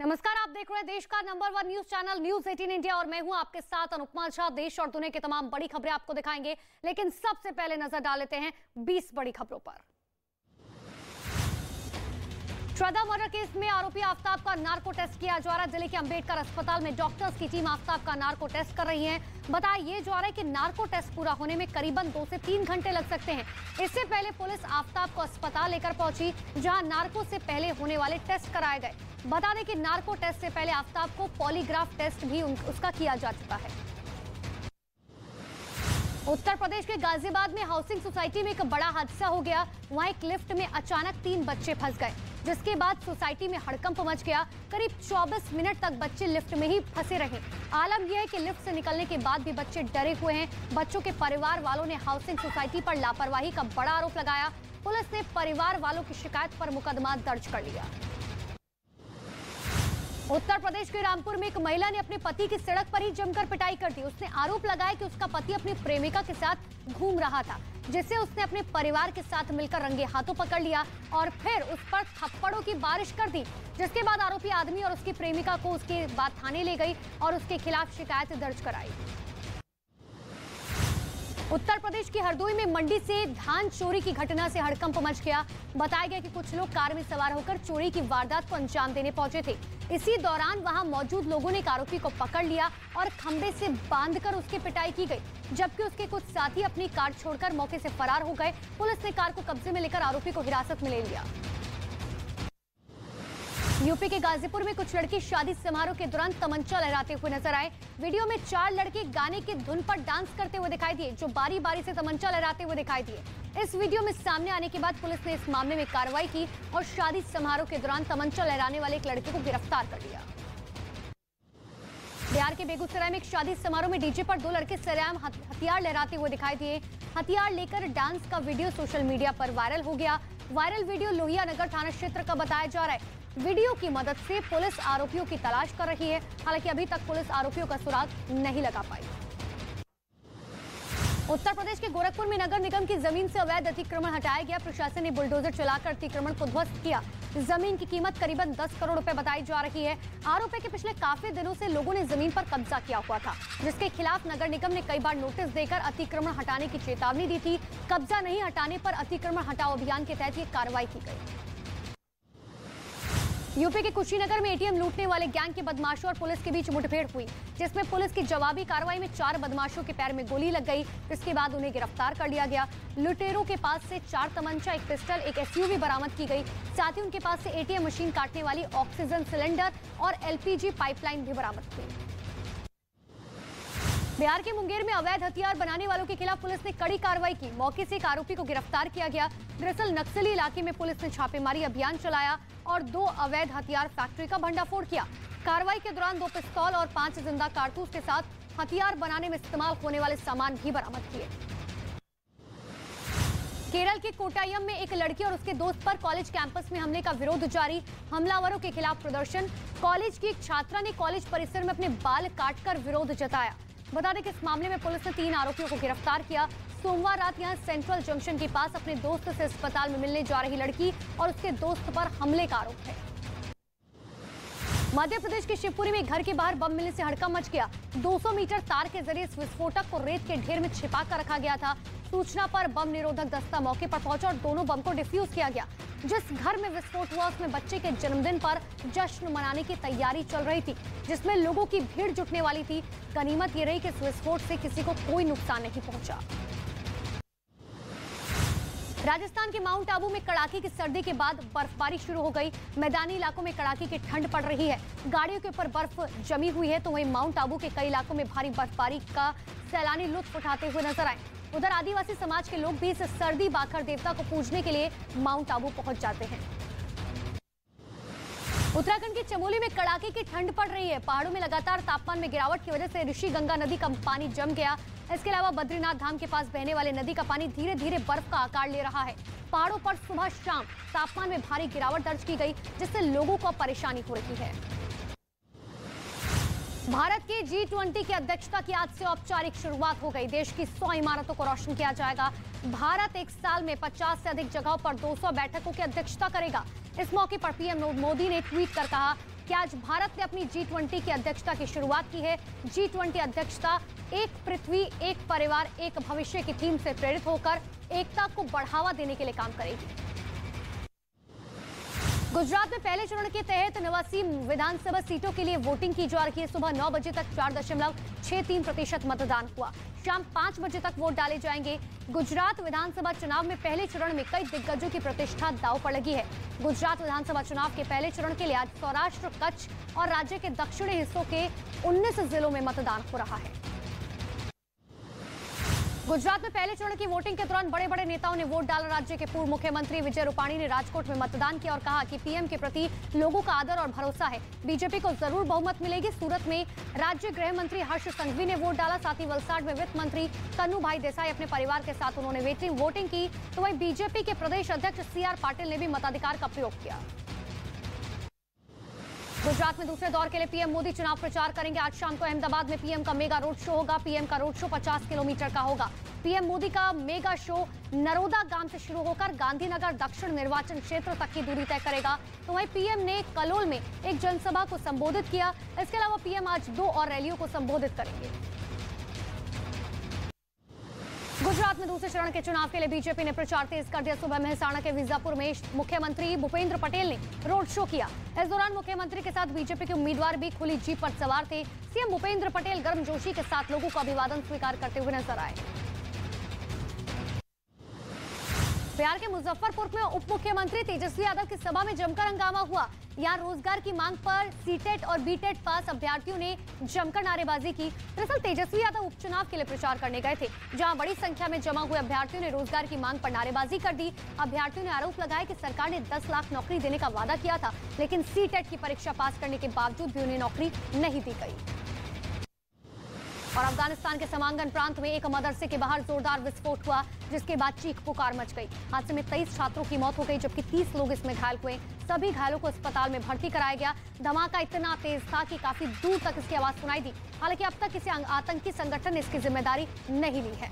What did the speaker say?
नमस्कार, आप देख रहे हैं देश का number 1 news channel news 18 India और मैं हूं आपके साथ अनुपमा झा। देश और दुनिया की तमाम बड़ी खबरें आपको दिखाएंगे, लेकिन सबसे पहले नजर डाल लेते हैं 20 बड़ी खबरों पर। श्रद्धा मर्डर केस में आरोपी आफ्ताब का नार्को टेस्ट किया जा रहा है। जिले के अंबेडकर अस्पताल में डॉक्टर्स की टीम आफ्ताब का नार्को टेस्ट कर रही है। बताया ये जा रहा है कि नार्को टेस्ट पूरा होने में करीबन 2 से 3 घंटे लग सकते हैं। इससे पहले पुलिस आफ्ताब को अस्पताल लेकर पहुंची, जहां नार्को से पहले होने वाले टेस्ट कराए गए। बता दें कि नार्को टेस्ट से पहले आफ्ताब को पॉलीग्राफ टेस्ट भी उसका किया जा चुका है। उत्तर प्रदेश के गाजियाबाद में हाउसिंग सोसाइटी में एक बड़ा हादसा हो गया। वहां एक लिफ्ट में अचानक 3 बच्चे फंस गए, जिसके बाद सोसाइटी में हड़कंप मच गया। करीब 24 मिनट तक बच्चे लिफ्ट में ही फंसे रहे। आलम यह है कि लिफ्ट से निकलने के बाद भी बच्चे डरे हुए हैं। बच्चों के परिवार वालों ने हाउसिंग सोसाइटी पर लापरवाही का बड़ा आरोप लगाया। पुलिस ने परिवार वालों की शिकायत पर मुकदमा दर्ज कर लिया। उत्तर प्रदेश के रामपुर में एक महिला ने अपने पति की सड़क पर ही जमकर पिटाई कर दी। उसने आरोप लगाया कि उसका पति अपनी प्रेमिका के साथ घूम रहा था, जिसे उसने अपने परिवार के साथ मिलकर रंगे हाथों पकड़ लिया और फिर उस पर थप्पड़ों की बारिश कर दी। जिसके बाद आरोपी आदमी और उसकी प्रेमिका को उसके बाद थाने ले गई और उसके खिलाफ शिकायत दर्ज कराई। उत्तर प्रदेश की हरदोई में मंडी से धान चोरी की घटना से हड़कंप मच गया। बताया गया कि कुछ लोग कार में सवार होकर चोरी की वारदात को अंजाम देने पहुंचे थे। इसी दौरान वहां मौजूद लोगों ने एक आरोपी को पकड़ लिया और खंबे से बांधकर उसकी पिटाई की गई, जबकि उसके कुछ साथी अपनी कार छोड़कर मौके से फरार हो गए। पुलिस ने कार को कब्जे में लेकर आरोपी को हिरासत में ले लिया। यूपी के गाजीपुर में कुछ लड़के शादी समारोह के दौरान तमंचा लहराते हुए नजर आए। वीडियो में 4 लड़के गाने की धुन पर डांस करते हुए दिखाई दिए, जो बारी बारी से तमंचा लहराते हुए दिखाई दिए। इस वीडियो में सामने आने के बाद पुलिस ने इस मामले में कार्रवाई की और शादी समारोह के दौरान तमंचा लहराने वाले एक लड़के को गिरफ्तार कर लिया। बिहार के बेगूसराय में एक शादी समारोह में डीजे पर 2 लड़के सरेआम हथियार लहराते हुए दिखाई दिए। हथियार लेकर डांस का वीडियो सोशल मीडिया पर वायरल हो गया। वायरल वीडियो लोहिया नगर थाना क्षेत्र का बताया जा रहा है। वीडियो की मदद से पुलिस आरोपियों की तलाश कर रही है। हालांकि अभी तक पुलिस आरोपियों का सुराग नहीं लगा पाई। उत्तर प्रदेश के गोरखपुर में नगर निगम की जमीन से अवैध अतिक्रमण हटाया गया। प्रशासन ने बुलडोजर चलाकर अतिक्रमण को ध्वस्त किया। जमीन की कीमत करीबन 10 करोड़ रुपए बताई जा रही है। आरोप है कि पिछले काफी दिनों से लोगों ने जमीन पर कब्जा किया हुआ था, जिसके खिलाफ नगर निगम ने कई बार नोटिस देकर अतिक्रमण हटाने की चेतावनी दी थी। कब्जा नहीं हटाने पर अतिक्रमण हटाओ अभियान के तहत ये कार्रवाई की गई। यूपी के कुशीनगर में एटीएम लूटने वाले गैंग के बदमाशों और पुलिस के बीच मुठभेड़ हुई, जिसमें पुलिस की जवाबी कार्रवाई में 4 बदमाशों के पैर में गोली लग गई। इसके बाद उन्हें गिरफ्तार कर लिया गया। लुटेरों के पास से 4 तमंचा, एक पिस्टल, एक एसयूवी बरामद की गई। साथ ही उनके पास से एटीएम मशीन काटने वाली ऑक्सीजन सिलेंडर और एलपीजी पाइपलाइन भी बरामद हुई। बिहार के मुंगेर में अवैध हथियार बनाने वालों के खिलाफ पुलिस ने कड़ी कार्रवाई की। मौके से एक आरोपी को गिरफ्तार किया गया। दरअसल नक्सली इलाके में पुलिस ने छापेमारी अभियान चलाया और 2 अवैध हथियार फैक्ट्री का भंडाफोड़ किया। कार्रवाई के दौरान 2 पिस्तौल और 5 जिंदा कारतूस के साथ हथियार बनाने में इस्तेमाल होने वाले सामान भी बरामद किए। केरल के कोट्टायम में एक लड़की और उसके दोस्त पर कॉलेज कैंपस में हमले का विरोध जारी। हमलावरों के खिलाफ प्रदर्शन। कॉलेज की एक छात्रा ने कॉलेज परिसर में अपने बाल काटकर विरोध जताया। बता दें कि इस मामले में पुलिस ने 3 आरोपियों को गिरफ्तार किया। सोमवार रात यहां सेंट्रल जंक्शन के पास अपने दोस्त से अस्पताल में मिलने जा रही लड़की और उसके दोस्त पर हमले का आरोप है। मध्य प्रदेश के शिवपुरी में घर के बाहर बम मिलने से हड़कंप मच गया। 200 मीटर तार के जरिए इस विस्फोटक को रेत के ढेर में छिपा कर रखा गया था। सूचना पर बम निरोधक दस्ता मौके पर पहुंचा और दोनों बम को डिफ्यूज किया गया। जिस घर में विस्फोट हुआ उसमें बच्चे के जन्मदिन पर जश्न मनाने की तैयारी चल रही थी, जिसमें लोगों की भीड़ जुटने वाली थी। गनीमत ये रही कि इस विस्फोट से किसी को कोई नुकसान नहीं पहुंचा। राजस्थान के माउंट आबू में कड़ाके की सर्दी के बाद बर्फबारी शुरू हो गई। मैदानी इलाकों में कड़ाके की ठंड पड़ रही है। गाड़ियों के ऊपर बर्फ जमी हुई है, तो वहीं माउंट आबू के कई इलाकों में भारी बर्फबारी का सैलानी लुत्फ उठाते हुए नजर आए। उधर आदिवासी समाज के लोग भी इस सर्दी बाखर देवता को पूजने के लिए माउंट आबू पहुंच जाते हैं। उत्तराखंड के चमोली में कड़ाके की ठंड पड़ रही है। पहाड़ों में लगातार तापमान में गिरावट की वजह से ऋषि गंगा नदी का पानी जम गया। इसके अलावा बद्रीनाथ धाम के पास बहने वाले नदी का पानी धीरे धीरे बर्फ का आकार ले रहा है। पहाड़ों पर सुबह शाम तापमान में भारी गिरावट दर्ज की गई, जिससे लोगों को परेशानी हो रही है। भारत के G20 की अध्यक्षता की आज से औपचारिक शुरुआत हो गई। देश की 100 इमारतों को रोशन किया जाएगा। भारत एक साल में 50 से अधिक जगहों पर 200 बैठकों की अध्यक्षता करेगा। इस मौके पर पीएम मोदी ने ट्वीट कर कहा कि आज भारत ने अपनी G20 की अध्यक्षता की शुरुआत की है। G20 अध्यक्षता एक पृथ्वी, एक परिवार, एक भविष्य की थीम से प्रेरित होकर एकता को बढ़ावा देने के लिए काम करेगी। गुजरात में पहले चरण के तहत 89 विधानसभा सीटों के लिए वोटिंग की जा रही है। सुबह 9 बजे तक 4.63% मतदान हुआ। शाम 5 बजे तक वोट डाले जाएंगे। गुजरात विधानसभा चुनाव में पहले चरण में कई दिग्गजों की प्रतिष्ठा दांव पर लगी है। गुजरात विधानसभा चुनाव के पहले चरण के लिए आज सौराष्ट्र, कच्छ और राज्य के दक्षिणी हिस्सों के 19 जिलों में मतदान हो रहा है। गुजरात में पहले चरण की वोटिंग के दौरान बड़े बड़े नेताओं ने वोट डाला। राज्य के पूर्व मुख्यमंत्री विजय रूपाणी ने राजकोट में मतदान किया और कहा कि पीएम के प्रति लोगों का आदर और भरोसा है, बीजेपी को जरूर बहुमत मिलेगी। सूरत में राज्य गृह मंत्री हर्ष संघवी ने वोट डाला। साथ ही वलसाड़ में वित्त मंत्री कन्नू भाई देसाई अपने परिवार के साथ उन्होंने वोटिंग की। तो वहीं बीजेपी के प्रदेश अध्यक्ष CR पाटिल ने भी मताधिकार का प्रयोग किया। गुजरात में दूसरे दौर के लिए पीएम मोदी चुनाव प्रचार करेंगे। आज शाम को अहमदाबाद में पीएम का मेगा रोड शो होगा। पीएम का रोड शो 50 किलोमीटर का होगा। पीएम मोदी का मेगा शो नरोदा गांव से शुरू होकर गांधीनगर दक्षिण निर्वाचन क्षेत्र तक की दूरी तय करेगा। तो वहीं पीएम ने कलोल में एक जनसभा को संबोधित किया। इसके अलावा पीएम आज 2 और रैलियों को संबोधित करेंगे। गुजरात में दूसरे चरण के चुनाव के लिए बीजेपी ने प्रचार तेज कर दिया। सुबह मेहसाणा के वीजापुर में मुख्यमंत्री भूपेंद्र पटेल ने रोड शो किया। इस दौरान मुख्यमंत्री के साथ बीजेपी के उम्मीदवार भी खुली जीप पर सवार थे। सीएम भूपेंद्र पटेल गर्मजोशी के साथ लोगों का अभिवादन स्वीकार करते हुए नजर आए। बिहार के मुजफ्फरपुर में उप मुख्यमंत्री तेजस्वी यादव की सभा में जमकर हंगामा हुआ। यहाँ रोजगार की मांग पर सीटेट और बीटेट पास अभ्यर्थियों ने जमकर नारेबाजी की। दरअसल तेजस्वी यादव उपचुनाव के लिए प्रचार करने गए थे, जहां बड़ी संख्या में जमा हुए अभ्यर्थियों ने रोजगार की मांग पर नारेबाजी कर दी। अभ्यर्थियों ने आरोप लगाया कि सरकार ने 10 लाख नौकरी देने का वादा किया था, लेकिन सीटेट की परीक्षा पास करने के बावजूद भी उन्हें नौकरी नहीं दी गई। और अफगानिस्तान के समांगन प्रांत में एक मदरसे के बाहर जोरदार विस्फोट हुआ, जिसके बाद चीख पुकार मच गई। हादसे में 23 छात्रों की मौत हो गई, जबकि 30 लोग इसमें घायल हुए। सभी घायलों को अस्पताल में भर्ती कराया गया। धमाका इतना तेज था कि काफी दूर तक इसकी आवाज सुनाई दी। हालांकि अब तक किसी आतंकी संगठन ने इसकी जिम्मेदारी नहीं ली है।